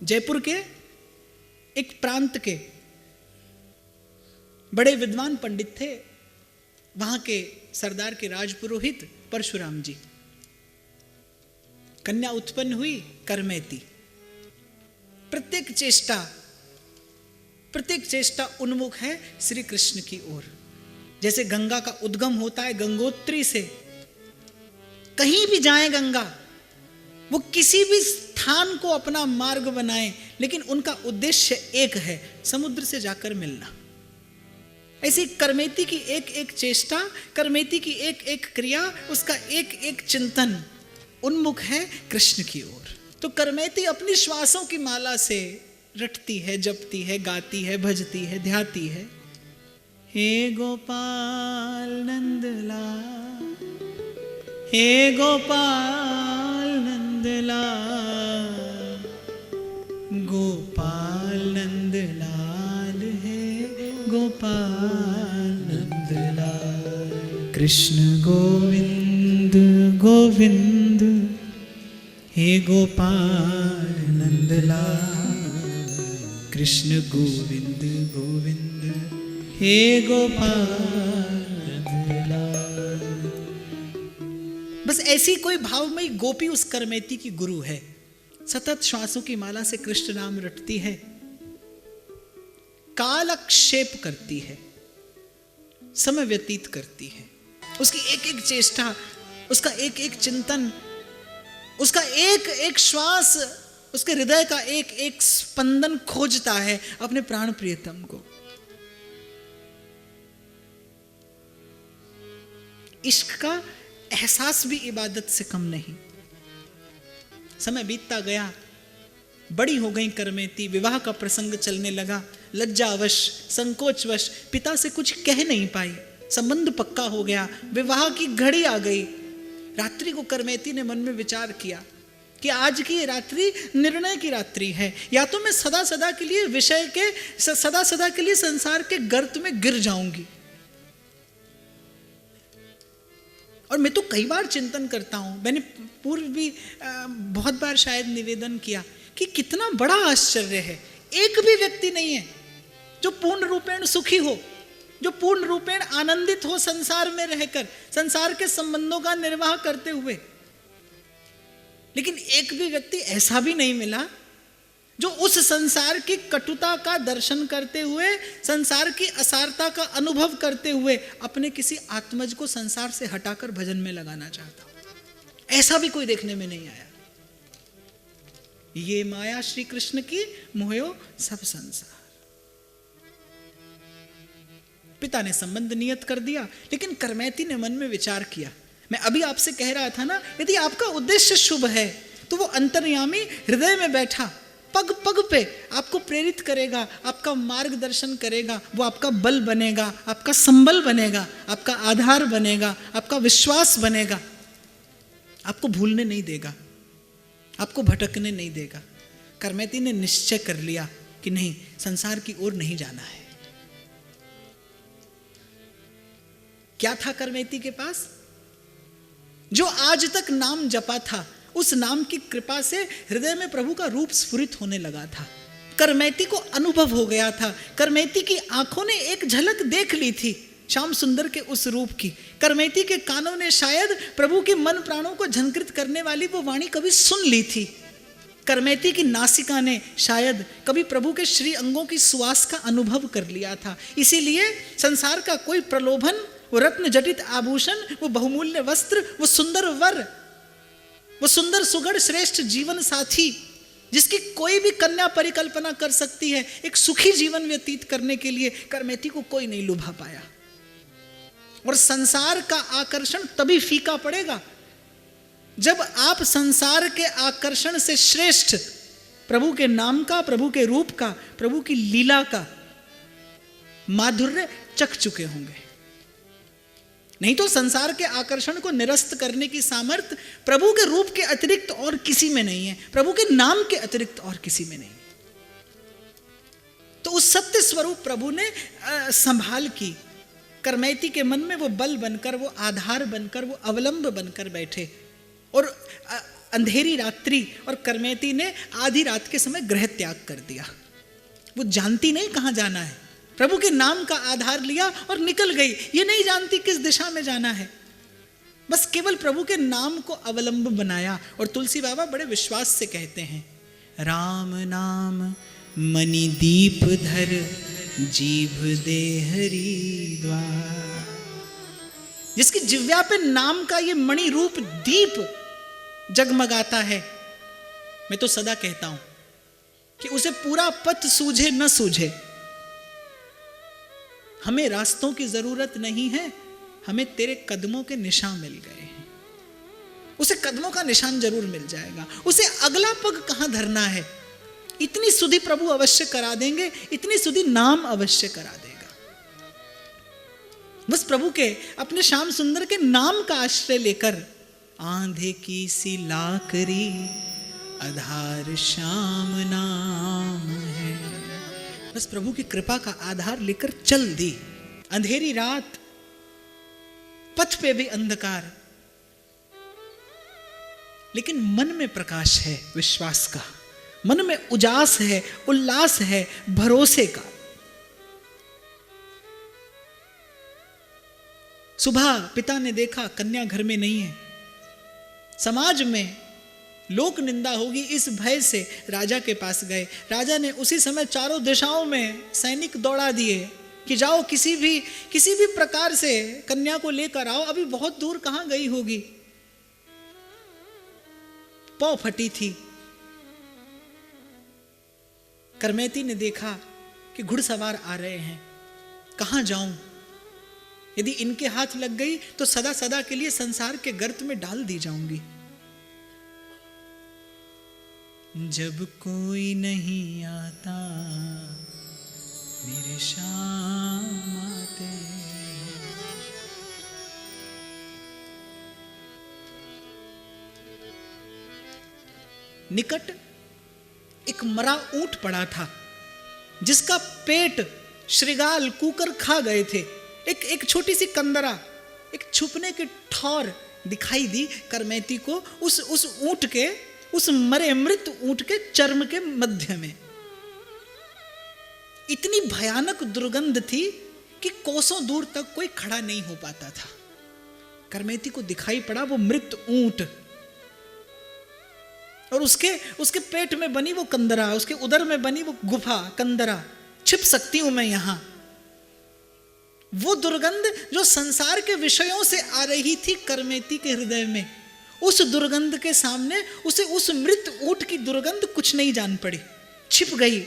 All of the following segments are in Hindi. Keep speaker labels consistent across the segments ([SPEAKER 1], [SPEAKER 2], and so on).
[SPEAKER 1] जयपुर के एक प्रांत के बड़े विद्वान पंडित थे, वहां के सरदार के राजपुरोहित परशुराम जी। कन्या उत्पन्न हुई करमैती। प्रत्येक चेष्टा उन्मुख है श्री कृष्ण की ओर। जैसे गंगा का उद्गम होता है गंगोत्री से, कहीं भी जाए गंगा, वो किसी भी स्थान को अपना मार्ग बनाए, लेकिन उनका उद्देश्य एक है, समुद्र से जाकर मिलना। ऐसी करमैती की एक एक चेष्टा, करमैती की एक एक क्रिया, उसका एक एक चिंतन उन्मुख है कृष्ण की ओर। तो करमैती अपनी श्वासों की माला से रटती है, जपती है, गाती है, भजती है, ध्याती है। हे गोपाल नंदलाल, हे गोपाल नंदलाल, गोपाल नंदलाल है गोपाल नंदलाल। कृष्ण गोविंद गोविंद, हे गोपाल नंदलाल। कृष्ण गोविंद गोविंद, हे गोपाल नंदलाल। बस ऐसी कोई भावमयी गोपी उस करमैती की गुरु है। सतत श्वासों की माला से कृष्ण नाम रटती है, कालक्षेप करती है, समय व्यतीत करती है। उसकी एक एक चेष्टा, उसका एक एक चिंतन, उसका एक एक श्वास, उसके हृदय का एक एक स्पंदन खोजता है अपने प्राण प्रियतम को। इश्क का एहसास भी इबादत से कम नहीं। समय बीतता गया, बड़ी हो गई करमैती, विवाह का प्रसंग चलने लगा। लज्जावश, संकोचवश पिता से कुछ कह नहीं पाई। संबंध पक्का हो गया, विवाह की घड़ी आ गई। रात्रि को करमैती ने मन में विचार किया कि आज की रात्रि निर्णय की रात्रि है। या तो मैं सदा सदा के लिए विषय के, सदा सदा के लिए संसार के गर्त में गिर जाऊंगी। और मैं तो कई बार चिंतन करता हूं, मैंने पूर्व भी बहुत बार शायद निवेदन किया कि कितना बड़ा आश्चर्य है, एक भी व्यक्ति नहीं है जो पूर्ण रूपेण सुखी हो, जो पूर्ण रूपेण आनंदित हो संसार में रहकर, संसार के संबंधों का निर्वाह करते हुए। लेकिन एक भी व्यक्ति ऐसा भी नहीं मिला जो उस संसार की कटुता का दर्शन करते हुए, संसार की असारता का अनुभव करते हुए अपने किसी आत्मज को संसार से हटाकर भजन में लगाना चाहता। ऐसा भी कोई देखने में नहीं आया। ये माया श्री कृष्ण की, मोहयो सब संसार। पिता ने संबंध नियत कर दिया, लेकिन करमैती ने मन में विचार किया। मैं अभी आपसे कह रहा था ना, यदि आपका उद्देश्य शुभ है तो वो अंतर्यामी हृदय में बैठा पग पग पे आपको प्रेरित करेगा, आपका मार्गदर्शन करेगा, वो आपका बल बनेगा, आपका संबल बनेगा, आपका आधार बनेगा, आपका विश्वास बनेगा। आपको भूलने नहीं देगा, आपको भटकने नहीं देगा। करमैती ने निश्चय कर लिया कि नहीं, संसार की ओर नहीं जाना है। क्या था करमैती के पास? जो आज तक नाम जपा था, उस नाम की कृपा से हृदय में प्रभु का रूप स्फुरित होने लगा था। करमैती को अनुभव हो गया था। करमैती की आंखों ने एक झलक देख ली थी श्याम सुंदर के उस रूप की। करमैती के कानों ने शायद प्रभु के मन प्राणों को झंकृत करने वाली वो वाणी कभी सुन ली थी। करमैती की नासिका ने शायद कभी प्रभु के श्री अंगों की सुवास का अनुभव कर लिया था। इसीलिए संसार का कोई प्रलोभन, वो रत्न जटित आभूषण, वो बहुमूल्य वस्त्र, वो सुंदर वर, वो सुंदर सुगढ़ श्रेष्ठ जीवन साथी जिसकी कोई भी कन्या परिकल्पना कर सकती है एक सुखी जीवन व्यतीत करने के लिए, करमैती को कोई नहीं लुभा पाया। और संसार का आकर्षण तभी फीका पड़ेगा जब आप संसार के आकर्षण से श्रेष्ठ प्रभु के नाम का, प्रभु के रूप का, प्रभु की लीला का माधुर्य चख चुके होंगे। नहीं तो संसार के आकर्षण को निरस्त करने की सामर्थ्य प्रभु के रूप के अतिरिक्त और किसी में नहीं है, प्रभु के नाम के अतिरिक्त और किसी में नहीं। तो उस सत्य स्वरूप प्रभु ने संभाल की। करमैती के मन में वो बल बनकर, वो आधार बनकर, वो अवलंब बनकर बैठे। और अंधेरी रात्रि और करमैती ने आधी रात के समय गृह त्याग कर दिया। वो जानती नहीं कहाँ जाना है, प्रभु के नाम का आधार लिया और निकल गई। ये नहीं जानती किस दिशा में जाना है, बस केवल प्रभु के नाम को अवलंब बनाया। और तुलसी बाबा बड़े विश्वास से कहते हैं, राम नाम मणि दीप धर जीभ दे हरि द्वार। जिसकी जिव्या पे नाम का ये मणि रूप दीप जगमगाता है, मैं तो सदा कहता हूं कि उसे पूरा पथ सूझे न सूझे, हमें रास्तों की जरूरत नहीं है, हमें तेरे कदमों के निशान मिल गए हैं। उसे कदमों का निशान जरूर मिल जाएगा। उसे अगला पग कहां धरना है, इतनी सुधि प्रभु अवश्य करा देंगे, इतनी सुधि नाम अवश्य करा देगा। बस प्रभु के अपने श्याम सुंदर के नाम का आश्रय लेकर, आंधे की सी लाकरी आधार श्याम नाम है, बस प्रभु की कृपा का आधार लेकर चल दी। अंधेरी रात, पथ पे भी अंधकार, लेकिन मन में प्रकाश है विश्वास का, मन में उजास है, उल्लास है, भरोसे का। सुबह पिता ने देखा कन्या घर में नहीं है, समाज में लोक निंदा होगी, इस भय से राजा के पास गए। राजा ने उसी समय चारों दिशाओं में सैनिक दौड़ा दिए कि जाओ किसी भी प्रकार से कन्या को लेकर आओ, अभी बहुत दूर कहां गई होगी। पौ फटी थी। करमैती ने देखा कि घुड़सवार आ रहे हैं, कहां जाऊं, यदि इनके हाथ लग गई तो सदा सदा के लिए संसार के गर्त में डाल दी जाऊंगी। जब कोई नहीं आता मेरे श्याम आते। निकट एक मरा ऊंट पड़ा था, जिसका पेट श्रृगाल कुकर खा गए थे। एक छोटी सी कंदरा, एक छुपने की ठौर दिखाई दी करमैती को उस ऊंट के, उस मरे मृत ऊंट के चर्म के मध्य में। इतनी भयानक दुर्गंध थी कि कोसों दूर तक कोई खड़ा नहीं हो पाता था। करमैती को दिखाई पड़ा वो मृत ऊंट, और उसके पेट में बनी वो कंदरा, उसके उदर में बनी वो गुफा कंदरा। छिप सकती हूं मैं यहां। वो दुर्गंध जो संसार के विषयों से आ रही थी करमैती के हृदय में, उस दुर्गंध के सामने उसे उस मृत ऊंट की दुर्गंध कुछ नहीं जान पड़ी। छिप गई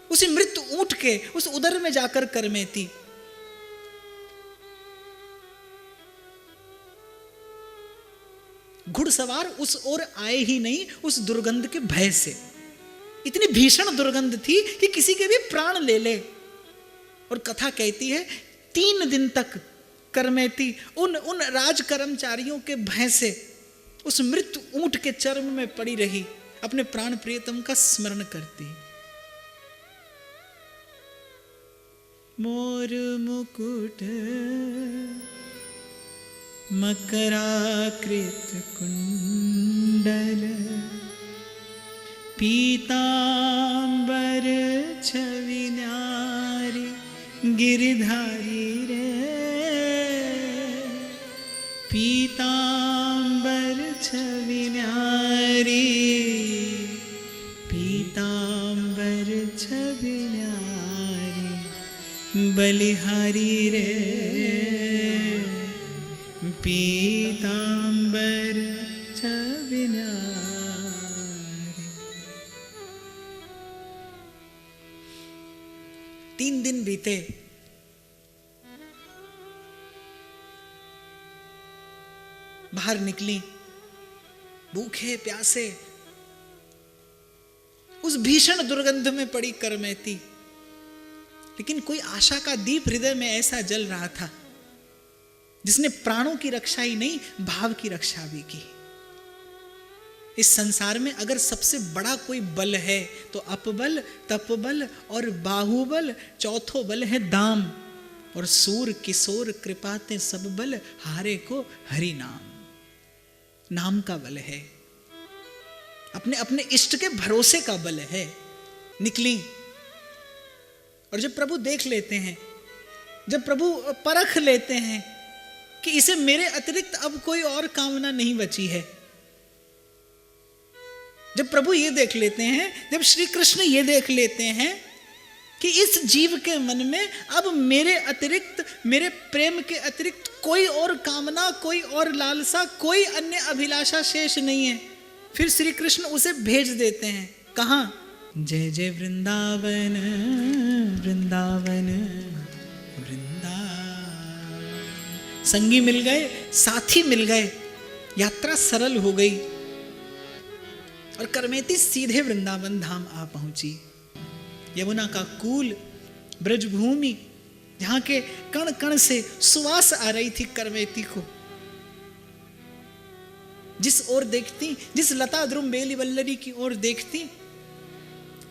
[SPEAKER 1] उसी मृत ऊंट के उस उदर में जाकर करमैती। घुड़सवार उस ओर आए ही नहीं उस दुर्गंध के भय से। इतनी भीषण दुर्गंध थी कि किसी के भी प्राण ले ले। और कथा कहती है 3 दिन तक करमैती उन राज कर्मचारियों के भय से उस मृत ऊंट के चर्म में पड़ी रही, अपने प्राण प्रियतम का स्मरण करती। मोर मुकुट मकराकृत कुंडल, पीतांबर छवि न्यारी गिरधारी रे। पीतांबर छवि न्यारी, पीतांबर छवि न्यारी बलिहारी रे। पीतांबर छवि न्यारी। 3 दिन बीते। बाहर निकली भूखे प्यासे, उस भीषण दुर्गंध में पड़ी करमैती, लेकिन कोई आशा का दीप हृदय में ऐसा जल रहा था जिसने प्राणों की रक्षा ही नहीं भाव की रक्षा भी की। इस संसार में अगर सबसे बड़ा कोई बल है तो अपबल, तपबल और बाहुबल, चौथो बल है दाम। और सूर किशोर कृपाते सब बल, हारे को हरि नाम। नाम का बल है, अपने अपने इष्ट के भरोसे का बल है, निकली। और जब प्रभु देख लेते हैं, जब प्रभु परख लेते हैं कि इसे मेरे अतिरिक्त अब कोई और कामना नहीं बची है, जब प्रभु ये देख लेते हैं, जब श्री कृष्ण ये देख लेते हैं कि इस जीव के मन में अब मेरे अतिरिक्त, मेरे प्रेम के अतिरिक्त कोई और कामना, कोई और लालसा, कोई अन्य अभिलाषा शेष नहीं है, फिर श्री कृष्ण उसे भेज देते हैं। कहाँ? जय जय वृंदावन वृंदावन वृंदावन। संगी मिल गए, साथी मिल गए, यात्रा सरल हो गई और करमेती सीधे वृंदावन धाम आ पहुंची। यमुना का कूल, ब्रजभूमि, जहां के कण कण से सुवास आ रही थी करमेती को। जिस ओर देखती, जिस लता द्रुम बेली वल्लरी की ओर देखती,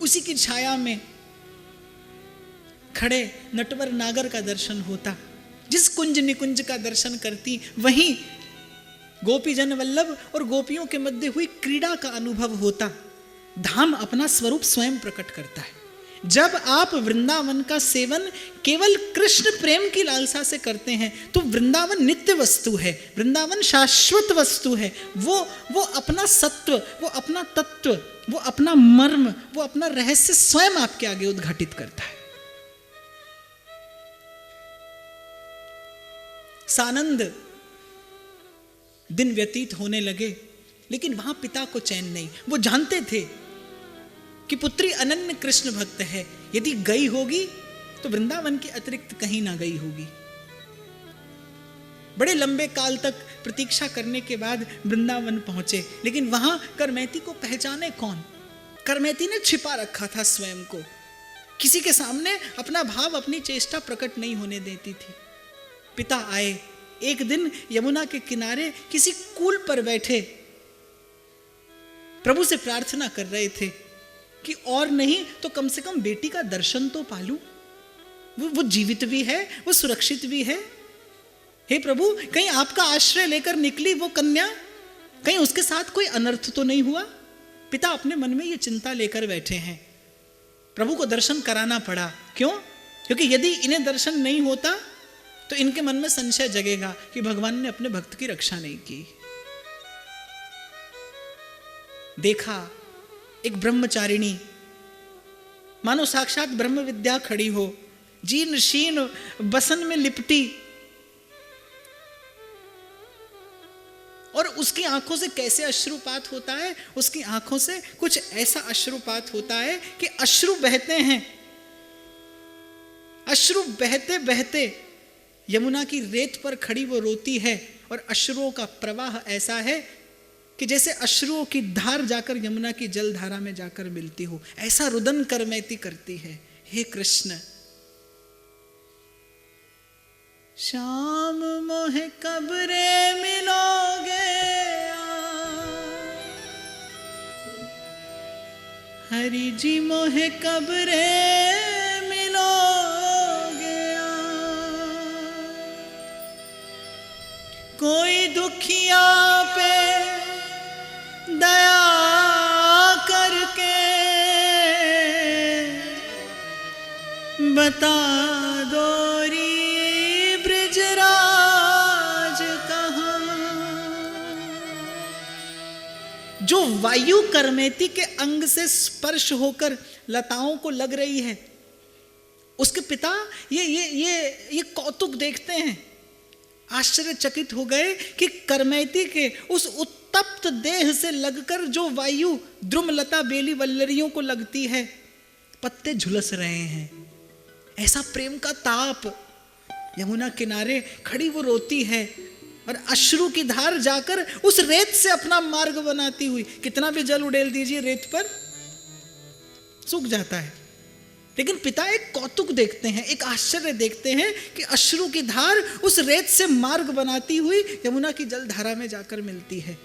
[SPEAKER 1] उसी की छाया में खड़े नटवर नागर का दर्शन होता। जिस कुंज निकुंज का दर्शन करती, वहीं गोपी जन वल्लभ और गोपियों के मध्य हुई क्रीड़ा का अनुभव होता। धाम अपना स्वरूप स्वयं प्रकट करता है। जब आप वृंदावन का सेवन केवल कृष्ण प्रेम की लालसा से करते हैं तो वृंदावन नित्य वस्तु है, वृंदावन शाश्वत वस्तु है। वो अपना सत्व, वो अपना तत्व, वो अपना मर्म, वो अपना रहस्य स्वयं आपके आगे उद्घाटित करता है। सानंद दिन व्यतीत होने लगे, लेकिन वहां पिता को चैन नहीं। वो जानते थे कि पुत्री अनन्य कृष्ण भक्त है, यदि गई होगी तो वृंदावन के अतिरिक्त कहीं ना गई होगी। बड़े लंबे काल तक प्रतीक्षा करने के बाद वृंदावन पहुंचे, लेकिन वहां करमेती को पहचाने कौन? करमेती ने छिपा रखा था स्वयं को, किसी के सामने अपना भाव, अपनी चेष्टा प्रकट नहीं होने देती थी। पिता आए, एक दिन यमुना के किनारे किसी कूल पर बैठे प्रभु से प्रार्थना कर रहे थे कि और नहीं तो कम से कम बेटी का दर्शन तो पालूं। वो जीवित भी है, वो सुरक्षित भी है। हे प्रभु, कहीं आपका आश्रय लेकर निकली वो कन्या, कहीं उसके साथ कोई अनर्थ तो नहीं हुआ? पिता अपने मन में ये चिंता लेकर बैठे हैं। प्रभु को दर्शन कराना पड़ा। क्यों? क्योंकि यदि इन्हें दर्शन नहीं होता तो इनके मन में संशय जगेगा कि भगवान ने अपने भक्त की रक्षा नहीं की। देखा एक ब्रह्मचारिणी, मानो साक्षात ब्रह्म विद्या खड़ी हो, जीर्ण शीर्ण बसन में लिपटी, और उसकी आंखों से कैसे अश्रुपात होता है। उसकी आंखों से कुछ ऐसा अश्रुपात होता है कि अश्रु बहते हैं। अश्रु बहते बहते यमुना की रेत पर खड़ी वो रोती है, और अश्रुओं का प्रवाह ऐसा है कि जैसे अश्रुओं की धार जाकर यमुना की जलधारा में जाकर मिलती हो, ऐसा रुदन करमेती करती है। हे कृष्ण, श्याम मोहे कब रे मिलोगे, हरि जी मोहे कब रे मिलोगे। कोई दुखिया पे दया करके बता दो री ब्रजराज कहाँ। जो वायु करमेती के अंग से स्पर्श होकर लताओं को लग रही है, उसके पिता ये कौतुक देखते हैं, आश्चर्यचकित हो गए कि करमेती के उस उत्तप्त देह से लगकर जो वायु द्रुमलता बेली वल्लरियों को लगती है, पत्ते झुलस रहे हैं। ऐसा प्रेम का ताप। यमुना किनारे खड़ी वो रोती है और अश्रु की धार जाकर उस रेत से अपना मार्ग बनाती हुई, कितना भी जल उड़ेल दीजिए रेत पर सूख जाता है, लेकिन पिता एक कौतुक देखते हैं, एक आश्चर्य देखते हैं कि अश्रु की धार उस रेत से मार्ग बनाती हुई यमुना की जलधारा में जाकर मिलती है।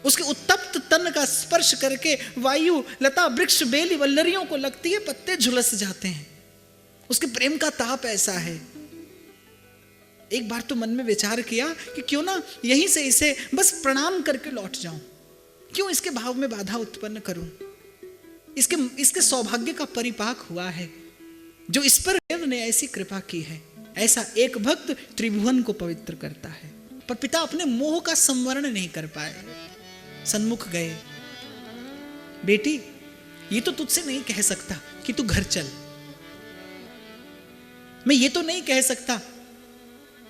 [SPEAKER 1] उसके उत्तप्त तन का स्पर्श करके वायु लता वृक्ष बेली वल्लरियों को लगती है, पत्ते झुलस जाते हैं। उसके प्रेम का ताप ऐसा है। एक बार तो मन में विचार किया कि क्यों ना यहीं से इसे बस प्रणाम करके लौट जाऊं, क्यों इसके भाव में बाधा उत्पन्न करूं? इसके सौभाग्य का परिपाक हुआ है जो इस पर देव ने ऐसी कृपा की है। ऐसा एक भक्त त्रिभुवन को पवित्र करता है। पर पिता अपने मोह का संवरण नहीं कर पाए, सन्मुख गए। बेटी, ये तो तुझसे नहीं कह सकता कि तू घर चल। मैं ये तो नहीं कह सकता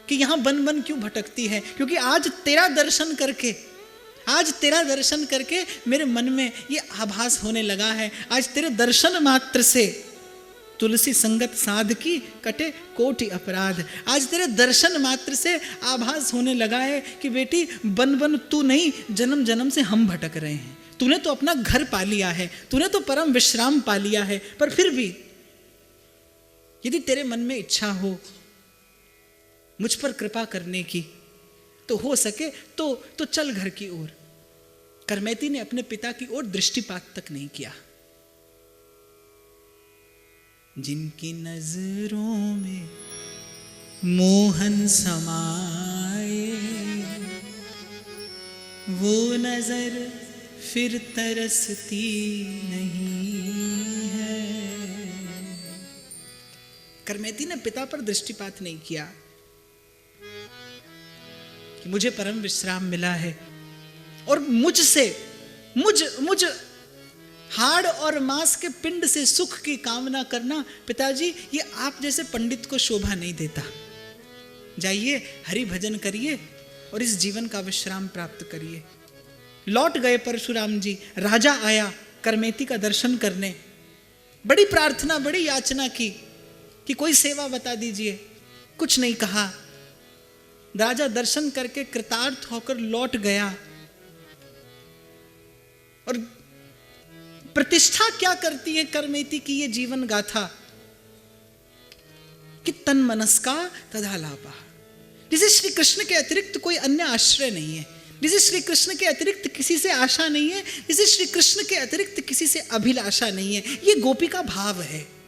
[SPEAKER 1] कि यहां बन बन क्यों भटकती है, क्योंकि आज तेरा दर्शन करके मेरे मन में ये आभास होने लगा है। आज तेरे दर्शन मात्र से तुलसी संगत साध की कटे कोटि अपराध। आज तेरे दर्शन मात्र से आभास होने लगा है कि बेटी, बन बन तू नहीं, जन्म जन्म से हम भटक रहे हैं। तूने तो अपना घर पा लिया है, तूने तो परम विश्राम पा लिया है, पर फिर भी यदि तेरे मन में इच्छा हो मुझ पर कृपा करने की, तो हो सके तो चल घर की ओर। करमैती ने अपने पिता की ओर दृष्टिपात तक नहीं किया। जिनकी नजरों में मोहन समाए, वो नजर फिर तरसती नहीं है। करमैती ने पिता पर दृष्टिपात नहीं किया कि मुझे परम विश्राम मिला है और मुझ हाड़ और मांस के पिंड से सुख की कामना करना, पिताजी, ये आप जैसे पंडित को शोभा नहीं देता। जाइए, हरि भजन करिए और इस जीवन का विश्राम प्राप्त करिए। लौट गए परशुराम जी। राजा आया करमैती का दर्शन करने। बड़ी प्रार्थना, बड़ी याचना की कि कोई सेवा बता दीजिए। कुछ नहीं कहा। राजा दर्शन करके कृतार्थ होकर लौट गया। और प्रतिष्ठा क्या करती है करमैती की ये जीवन गाथा कि तन मनस्का तथा लापा। जिसे श्री कृष्ण के अतिरिक्त कोई अन्य आश्रय नहीं है, जिसे श्री कृष्ण के अतिरिक्त किसी से आशा नहीं है, जिसे श्री कृष्ण के अतिरिक्त किसी से अभिलाषा नहीं है, ये गोपी का भाव है।